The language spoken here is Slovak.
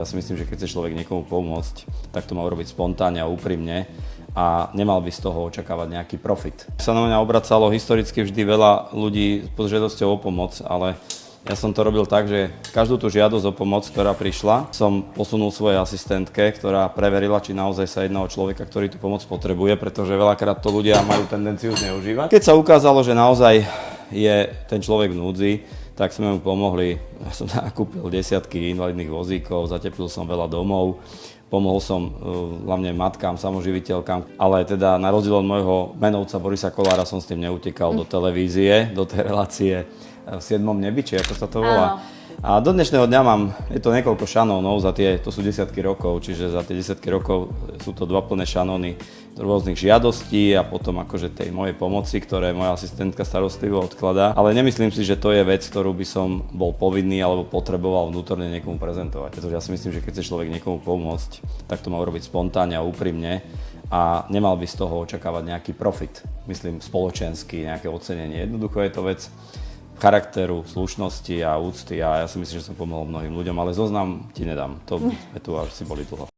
Ja si myslím, že keď chce človek niekomu pomôcť, tak to mal robiť spontánne a úprimne a nemal by z toho očakávať nejaký profit. Sa na mňa obracalo historicky vždy veľa ľudí pod žiadosťou o pomoc, ale ja som to robil tak, že každú tú žiadosť o pomoc, ktorá prišla, som posunul svojej asistentke, ktorá preverila, či naozaj sa jedná o človeka, ktorý tú pomoc potrebuje, pretože veľakrát to ľudia majú tendenciu zneužívať. Keď sa ukázalo, že naozaj je ten človek v núdzi, tak sme mu pomohli. Ja som nakúpil desiatky invalidných vozíkov, zateplil som veľa domov, pomohol som hlavne matkám, samoživiteľkám, ale teda na rozdiel od môjho menovca Borisa Kollára som s tým neutekal do televízie, do tej relácie v 7. nebi, či ako sa to volá. A do dnešného dňa mám, je to niekoľko šanónov, to sú desiatky rokov, čiže za tie desiatky rokov sú to 2 plné šanóny rôznych žiadostí a potom akože tej mojej pomoci, ktoré moja asistentka starostlivo odkladá. Ale nemyslím si, že to je vec, ktorú by som bol povinný alebo potreboval vnútorne niekomu prezentovať. Pretože ja si myslím, že keď chce človek niekomu pomôcť, tak to mal robiť spontánne a úprimne a nemal by z toho očakávať nejaký profit. Myslím spoločenský, nejaké ocenenie. Jednoducho je to vec charakteru, slušnosti a úcty a ja si myslím, že som pomohol mnohým ľuďom, ale zoznam ti nedám, to by sme tu asi boli dlho.